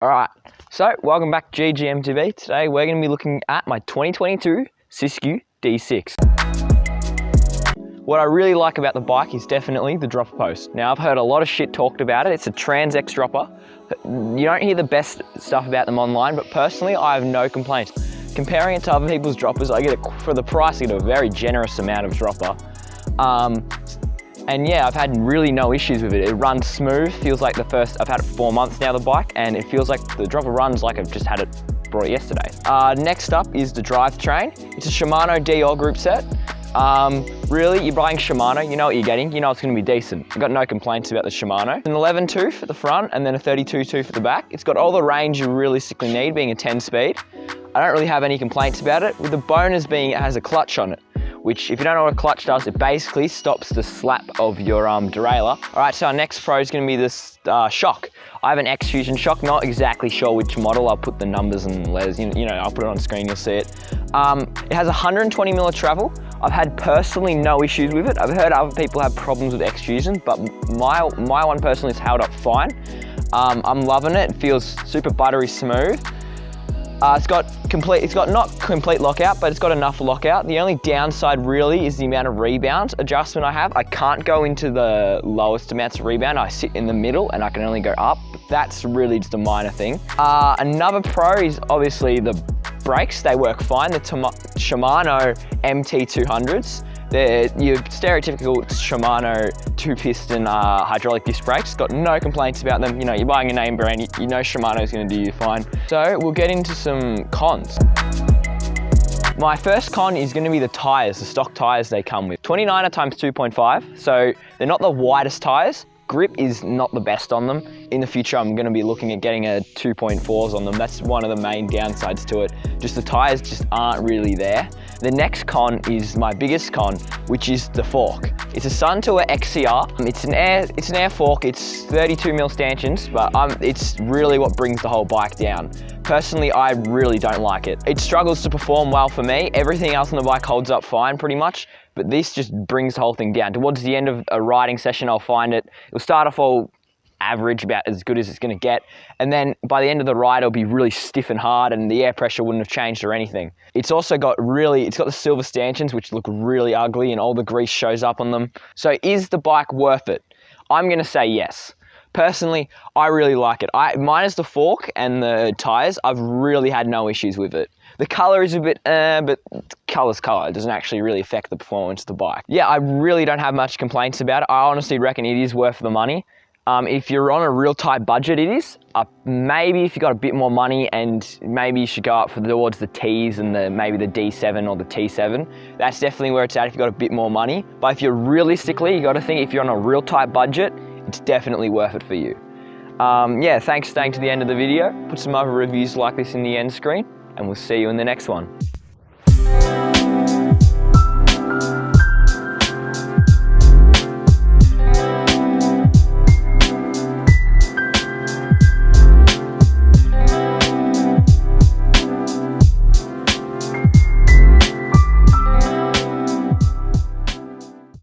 Alright, so welcome back to GGMTB. Today we're going to be looking at my 2022 Siskiyou D6. What I really like about the bike is definitely the dropper post. Now I've heard a lot of shit talked about it. It's a Trans X dropper. You don't hear the best stuff about them online, but personally I have no complaints. Comparing it to other people's droppers, I get it for the price, I get a very generous amount of dropper. And yeah, I've had really no issues with it. It runs smooth, feels like I've had it for 4 months now, the bike, and it feels like the dropper runs like I've just had it brought yesterday. Next up is the drivetrain. It's a Shimano DL group set. Really, you're buying Shimano, you know what you're getting, you know it's gonna be decent. I've got no complaints about the Shimano. An 11 tooth at the front and then a 32 tooth at the back. It's got all the range you realistically need, being a 10 speed. I don't really have any complaints about it, with the bonus being it has a clutch on it, which if you don't know what a clutch does, it basically stops the slap of your derailleur. All right, so our next pro is gonna be this shock. I have an X Fusion shock, not exactly sure which model. I'll put the numbers and letters, you know, I'll put it on screen, you'll see it. It has 120 mil of travel. I've had personally no issues with it. I've heard other people have problems with X Fusion, but my one personally has held up fine. I'm loving it. It feels super buttery smooth. It's got not complete lockout, but it's got enough lockout. The only downside really is the amount of rebound adjustment I have. I can't go into the lowest amounts of rebound. I sit in the middle and I can only go up. That's really just a minor thing. Another pro is obviously the brakes. They work fine. The Shimano MT200s. They're your stereotypical Shimano two-piston hydraulic disc brakes. Got no complaints about them. You know, you're buying a name brand, you know Shimano's gonna do you fine. So we'll get into some cons. My first con is gonna be the tires, the stock tires they come with. 29er times 2.5, so they're not the widest tires. Grip is not the best on them. In the future, I'm gonna be looking at getting a 2.4s on them. That's one of the main downsides to it. Just the tires just aren't really there. The next con is my biggest con, which is the fork. It's a Suntour XCR. It's an air fork. It's 32 mil stanchions, but it's really what brings the whole bike down. Personally, I really don't like it. It struggles to perform well for me. Everything else on the bike holds up fine pretty much, but this just brings the whole thing down. Towards the end of a riding session, I'll find it'll start off all average, about as good as it's gonna get, and then by the end of the ride it'll be really stiff and hard and the air pressure wouldn't have changed or anything. It's also got the silver stanchions which look really ugly and all the grease shows up on them. So is the bike worth it? I'm gonna say yes. Personally, I really like it. Minus the fork and the tires, I've really had no issues with it. The color is a bit but color's color. It doesn't actually really affect the performance of the bike. Yeah, I really don't have much complaints about it. I honestly reckon it is worth the money. If you're on a real tight budget, it is. Maybe if you got a bit more money and maybe you should go up towards the T's and maybe the D7 or the T7. That's definitely where it's at if you got a bit more money. But if you're realistically, you got to think if you're on a real tight budget, it's definitely worth it for you. Yeah, thanks for staying to the end of the video. Put some other reviews like this in the end screen and we'll see you in the next one.